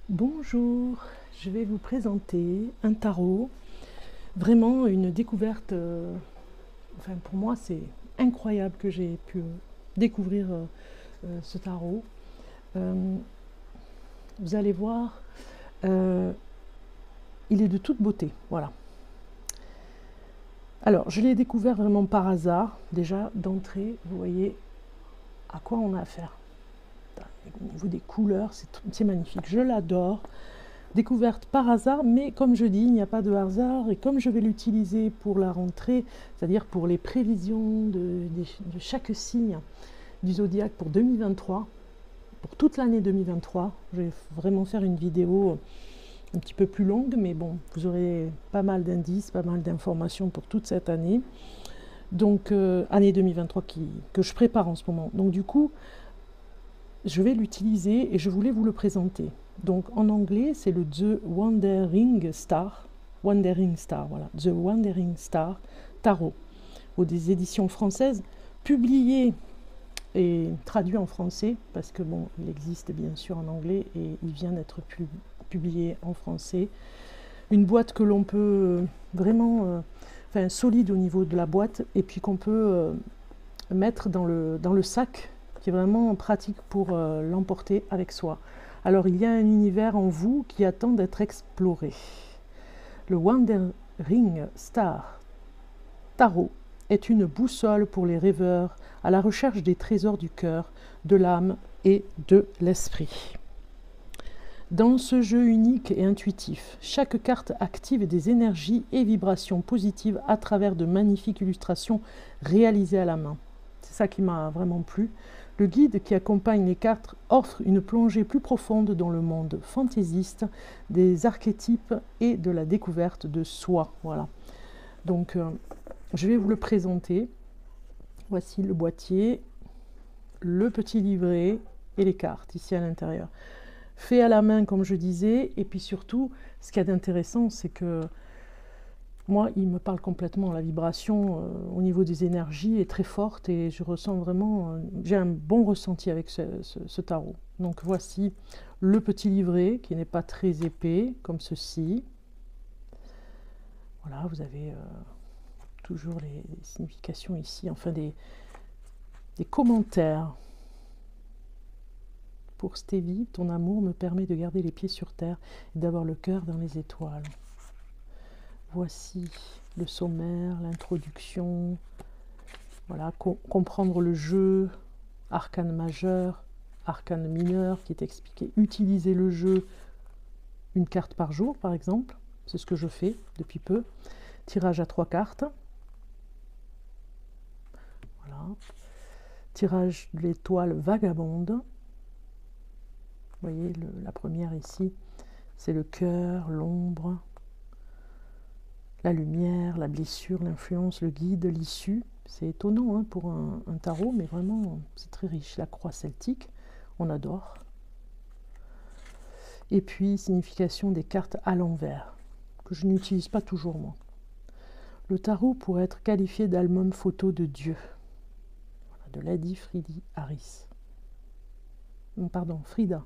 Bonjour, je vais vous présenter un tarot, vraiment une découverte, enfin pour moi c'est incroyable que j'ai pu découvrir ce tarot. Vous allez voir, il est de toute beauté, voilà. Alors je l'ai découvert vraiment par hasard, déjà d'entrée, vous voyez à quoi on a affaire. Au niveau des couleurs, c'est magnifique, je l'adore. Découverte par hasard, mais comme je dis, il n'y a pas de hasard, et comme je vais l'utiliser pour la rentrée, c'est-à-dire pour les prévisions de chaque signe du zodiaque pour 2023, pour toute l'année 2023, je vais vraiment faire une vidéo un petit peu plus longue, mais bon, vous aurez pas mal d'indices, pas mal d'informations pour toute cette année, donc année 2023 que je prépare en ce moment. Donc du coup, je vais l'utiliser et je voulais vous le présenter. Donc en anglais, c'est le The Wandering Star. Wandering Star, voilà. The Wandering Star Tarot. Ou des éditions françaises, publié et traduit en français, parce que bon, il existe bien sûr en anglais et il vient d'être publié en français. Une boîte que l'on peut vraiment, enfin solide au niveau de la boîte, et puis qu'on peut mettre dans le sac, qui est vraiment pratique pour l'emporter avec soi. Alors il y a un univers en vous qui attend d'être exploré. Le Wandering Star Tarot est une boussole pour les rêveurs à la recherche des trésors du cœur, de l'âme et de l'esprit. Dans ce jeu unique et intuitif, chaque carte active des énergies et vibrations positives à travers de magnifiques illustrations réalisées à la main. C'est ça qui m'a vraiment plu. Le guide qui accompagne les cartes offre une plongée plus profonde dans le monde fantaisiste des archétypes et de la découverte de soi. Voilà. Donc, je vais vous le présenter. Voici le boîtier, le petit livret et les cartes ici à l'intérieur. Fait à la main, comme je disais, et puis surtout, ce qu'il y a d'intéressant, c'est que moi, il me parle complètement. La vibration au niveau des énergies est très forte et je ressens vraiment, j'ai un bon ressenti avec ce tarot. Donc voici le petit livret qui n'est pas très épais, comme ceci. Voilà, vous avez toujours les significations ici, enfin des commentaires. Pour Stevie, ton amour me permet de garder les pieds sur terre et d'avoir le cœur dans les étoiles. Voici le sommaire, l'introduction, voilà, comprendre le jeu, arcane majeur, arcane mineur qui est expliqué, utiliser le jeu une carte par jour par exemple, c'est ce que je fais depuis peu, tirage à 3 cartes, voilà, tirage de l'étoile vagabonde, vous voyez la première ici, c'est le cœur, l'ombre, la lumière, la blessure, l'influence, le guide, l'issue. C'est étonnant hein, pour un tarot, mais vraiment, c'est très riche. La croix celtique, on adore. Et puis, signification des cartes à l'envers, que je n'utilise pas toujours, moi. Le tarot pourrait être qualifié d'album photo de Dieu. Voilà, de Lady Frida Harris. Pardon, Frida.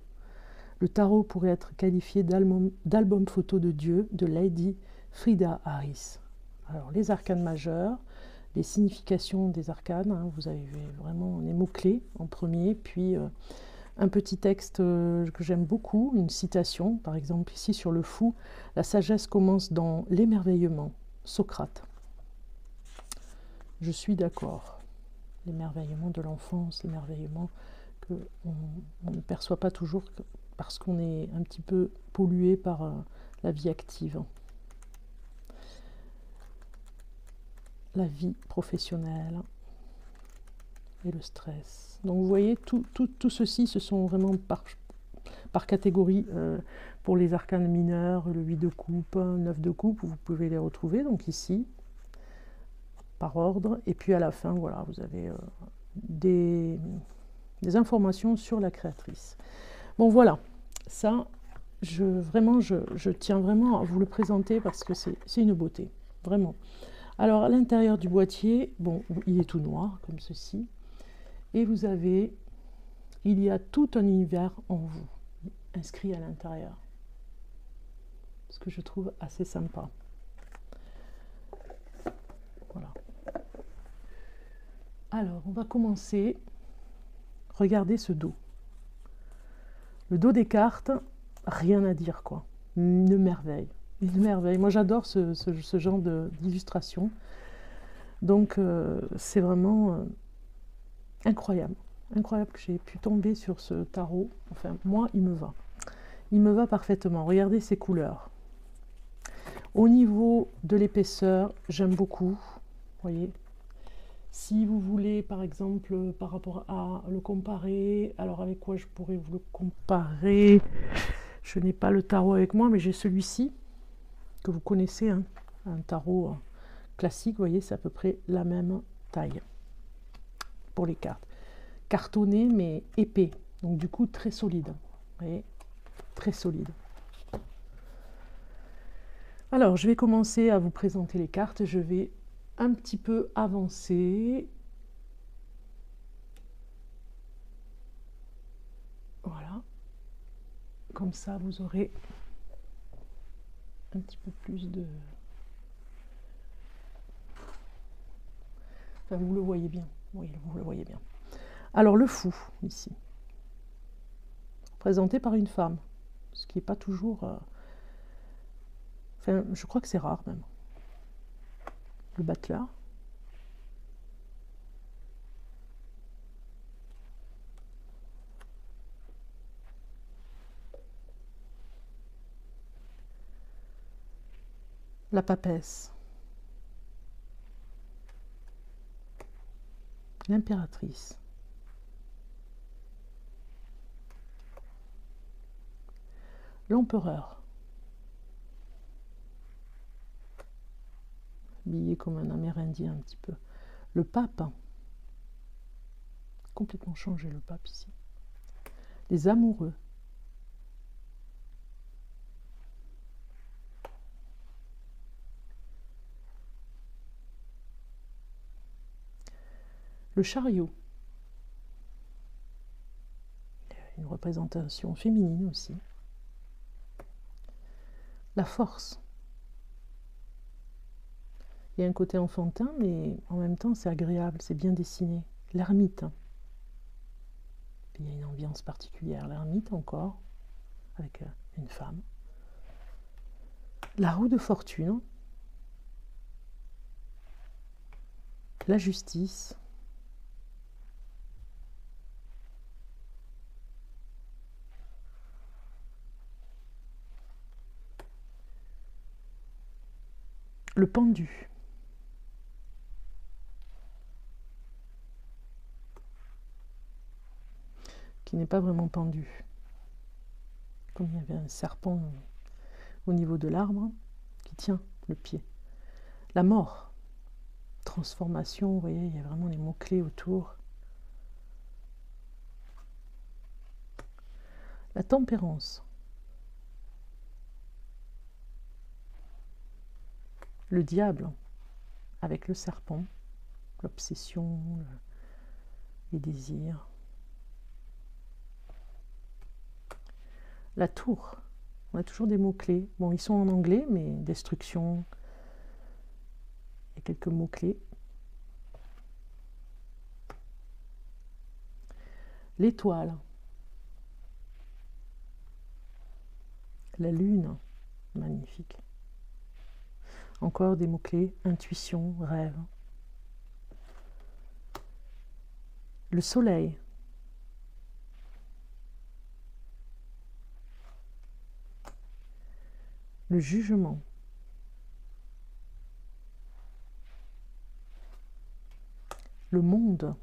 Le tarot pourrait être qualifié d'album photo de Dieu de Lady Frida Harris. Alors, les arcanes majeures, les significations des arcanes, hein, vous avez vraiment les mots-clés en premier, puis un petit texte que j'aime beaucoup, une citation, par exemple ici sur le fou, la sagesse commence dans l'émerveillement, Socrate. Je suis d'accord. L'émerveillement de l'enfance, l'émerveillement qu'on ne perçoit pas toujours parce qu'on est un petit peu pollué par la vie active. La vie professionnelle et le stress. Donc vous voyez, tout ceci, ce sont vraiment par catégorie pour les arcanes mineurs, le 8 de coupe, 9 de coupe, vous pouvez les retrouver, donc ici, par ordre. Et puis à la fin, voilà, vous avez des informations sur la créatrice. Bon voilà, ça, je tiens vraiment à vous le présenter parce que c'est une beauté, vraiment. Alors à l'intérieur du boîtier, bon, il est tout noir comme ceci, et il y a tout un univers en vous inscrit à l'intérieur. ce que je trouve assez sympa. Voilà. Alors, on va commencer. Regardez ce dos. Le dos des cartes, rien à dire, quoi. Une merveille. Une merveille. Moi, j'adore ce genre d'illustration. Donc, c'est vraiment incroyable. Incroyable que j'ai pu tomber sur ce tarot. Enfin, moi, il me va. Il me va parfaitement. Regardez ces couleurs. Au niveau de l'épaisseur, j'aime beaucoup. Vous voyez. Si vous voulez, par exemple, par rapport à le comparer, alors avec quoi je pourrais vous le comparer? Je n'ai pas le tarot avec moi, mais j'ai celui-ci, que vous connaissez, hein, un tarot classique, vous voyez, c'est à peu près la même taille pour les cartes. Cartonné, mais épais, donc du coup très solide. Vous voyez, très solide. Alors, je vais commencer à vous présenter les cartes. Je vais un petit peu avancer. Voilà. Comme ça, vous aurez un petit peu plus de... Enfin, vous le voyez bien. Oui, vous le voyez bien. Alors, le fou, ici. Présenté par une femme. Ce qui n'est pas toujours... Enfin, je crois que c'est rare, même. Le battleur. La papesse. L'impératrice. L'empereur. Habillé comme un Amérindien un petit peu. Le pape. Complètement changé le pape ici. Les amoureux. Le chariot. Une représentation féminine aussi. La force. Il y a un côté enfantin, mais en même temps c'est agréable, c'est bien dessiné. L'ermite. Il y a une ambiance particulière. L'ermite encore, avec une femme. La roue de fortune. La justice. Le pendu. Qui n'est pas vraiment pendu. Comme il y avait un serpent au niveau de l'arbre qui tient le pied. La mort. Transformation, vous voyez, il y a vraiment les mots-clés autour. La tempérance. Le diable, avec le serpent, l'obsession, les désirs. La tour, on a toujours des mots-clés. Bon, ils sont en anglais, mais destruction, il y a quelques mots-clés. L'étoile. La lune, magnifique. Encore des mots-clés, intuition, rêve. Le soleil. Le jugement. Le monde.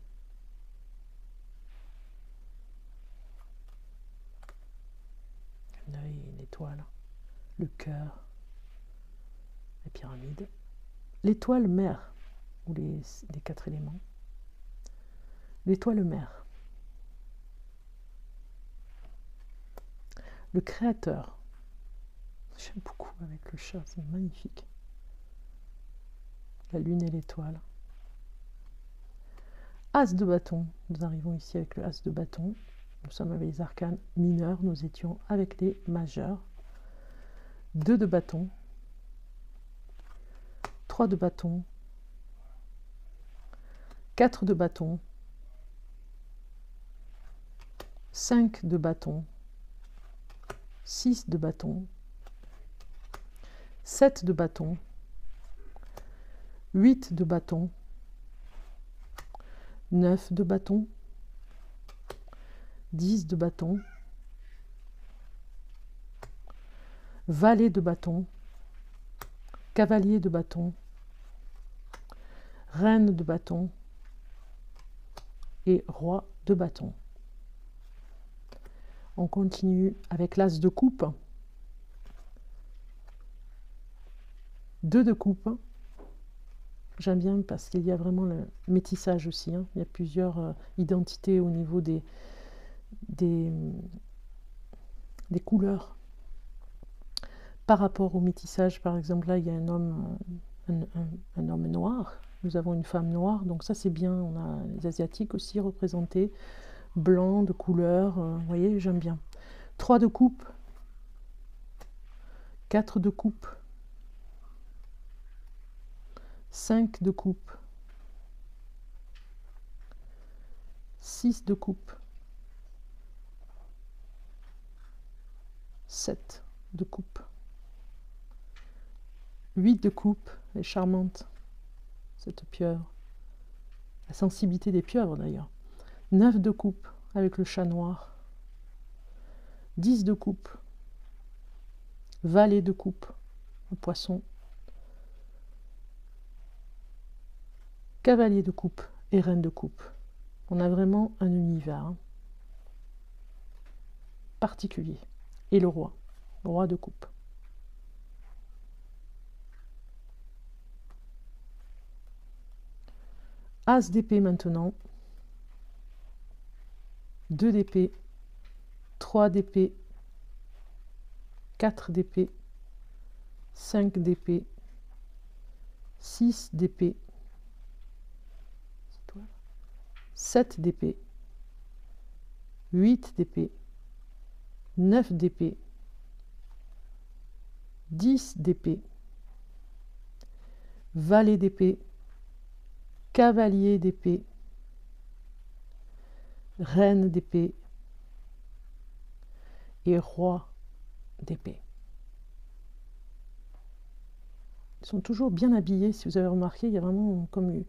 L'œil, l'étoile. Le cœur. La pyramide. L'étoile mère, ou les 4 éléments. L'étoile mère. Le créateur. J'aime beaucoup avec le chat, c'est magnifique. La lune et l'étoile. As de bâton. Nous arrivons ici avec le as de bâton. Nous sommes avec les arcanes mineurs, nous étions avec les majeurs. 2 de bâton, 3 de bâton, 4 de bâton, 5 de bâton, 6 de bâton, 7 de bâton, 8 de bâton, 9 de bâton, 10 de bâton, valet de bâton, cavalier de bâton, reine de bâton et roi de bâton. On continue avec l'as de coupe, 2 de coupe. J'aime bien parce qu'il y a vraiment le métissage aussi, hein. Il y a plusieurs identités au niveau des couleurs. Par rapport au métissage, par exemple, là, il y a un homme noir. Nous avons une femme noire, donc ça c'est bien. On a les Asiatiques aussi représentés, blanc, de couleur. Vous voyez, j'aime bien. 3 de coupe, 4 de coupe, 5 de coupe, 6 de coupe, 7 de coupe, 8 de coupe. Elle est charmante, cette pieuvre. La sensibilité des pieuvres d'ailleurs. 9 de coupe avec le chat noir. 10 de coupe. Valet de coupe, le poisson. Cavalier de coupe et reine de coupe. On a vraiment un univers particulier. Et le roi de coupe. As d'épée maintenant. 2 d'épée, 3 d'épée, 4 d'épée, 5 d'épée, 6 d'épée, 7 d'épée, 8 d'épée, 9 d'épée, 10 d'épée, valet d'épée, cavalier d'épée, reine d'épée et roi d'épée. Ils sont toujours bien habillés, si vous avez remarqué, il y a vraiment comme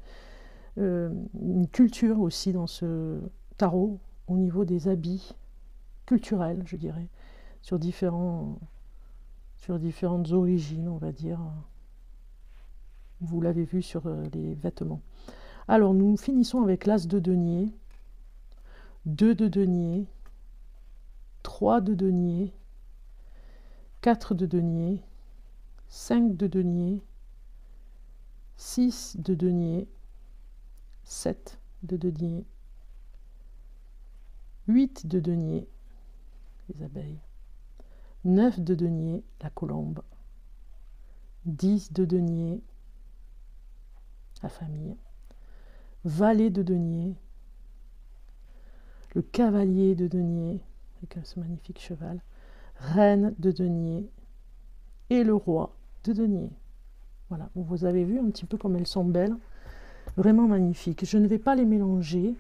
une culture aussi dans ce tarot au niveau des habits culturels, je dirais, sur différentes origines, on va dire. Vous l'avez vu sur les vêtements. Alors, nous finissons avec l'as de denier, 2 de denier, 3 de denier, 4 de denier, 5 de denier, 6 de denier, 7 de denier, 8 de denier, les abeilles, 9 de denier, la colombe, 10 de denier, la famille, valet de denier, le cavalier de denier, avec ce magnifique cheval, reine de denier et le roi de denier. Voilà, vous avez vu un petit peu comme elles sont belles, vraiment magnifiques. Je ne vais pas les mélanger,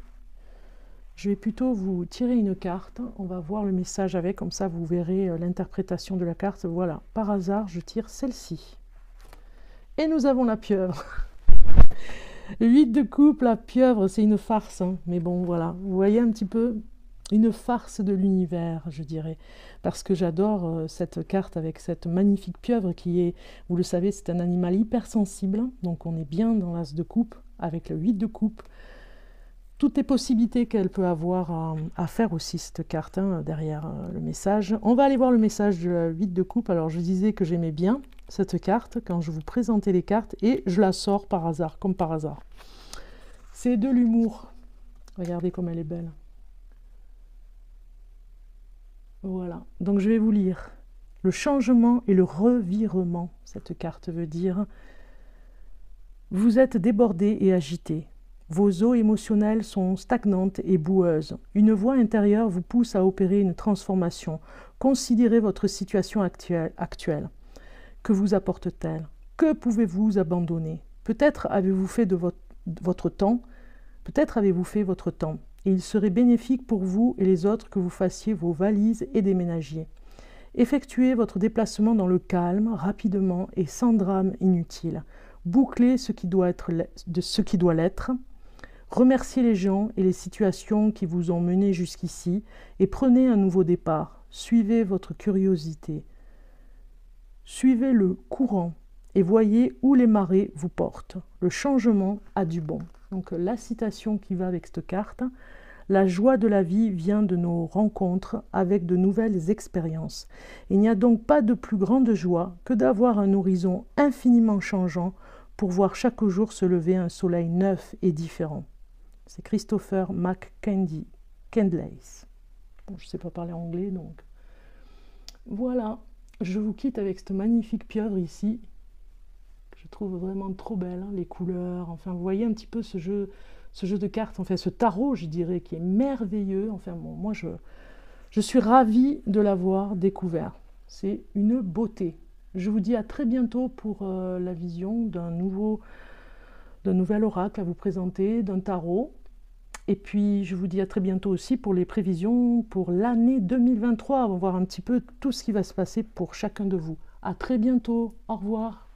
je vais plutôt vous tirer une carte, on va voir le message avec, comme ça vous verrez l'interprétation de la carte. Voilà, par hasard, je tire celle-ci. Et nous avons la pieuvre. 8 de coupe, la pieuvre, c'est une farce, hein. Mais bon, voilà, vous voyez un petit peu une farce de l'univers, je dirais, parce que j'adore cette carte avec cette magnifique pieuvre qui est, vous le savez, c'est un animal hypersensible, donc on est bien dans l'as de coupe, avec le 8 de coupe, toutes les possibilités qu'elle peut avoir à faire aussi, cette carte, hein, derrière le message. On va aller voir le message de la 8 de coupe. Alors, je disais que j'aimais bien cette carte quand je vous présentais les cartes, et je la sors par hasard, comme par hasard. C'est de l'humour. Regardez comme elle est belle. Voilà, donc je vais vous lire. Le changement et le revirement, cette carte veut dire « Vous êtes débordé et agité. Vos eaux émotionnelles sont stagnantes et boueuses. Une voix intérieure vous pousse à opérer une transformation. Considérez votre situation actuelle. Que vous apporte-t-elle? Que pouvez-vous abandonner? Peut-être avez-vous fait de votre temps, peut-être avez-vous fait votre temps, et il serait bénéfique pour vous et les autres que vous fassiez vos valises et déménagiez. Effectuez votre déplacement dans le calme, rapidement et sans drame inutile. Bouclez ce qui doit l'être. Remerciez les gens et les situations qui vous ont mené jusqu'ici et prenez un nouveau départ. Suivez votre curiosité. Suivez le courant et voyez où les marées vous portent. Le changement a du bon. Donc la citation qui va avec cette carte. La joie de la vie vient de nos rencontres avec de nouvelles expériences. Il n'y a donc pas de plus grande joie que d'avoir un horizon infiniment changeant pour voir chaque jour se lever un soleil neuf et différent. C'est Christopher McCandless. Bon, je ne sais pas parler anglais, donc voilà. Je vous quitte avec cette magnifique pieuvre ici, que je trouve vraiment trop belle, hein, les couleurs, enfin vous voyez un petit peu ce jeu de cartes, enfin ce tarot je dirais, qui est merveilleux. Enfin bon, moi je suis ravie de l'avoir découvert, c'est une beauté. Je vous dis à très bientôt pour la vision d'un nouvel oracle à vous présenter, d'un tarot. Et puis, je vous dis à très bientôt aussi pour les prévisions pour l'année 2023. On va voir un petit peu tout ce qui va se passer pour chacun de vous. À très bientôt. Au revoir.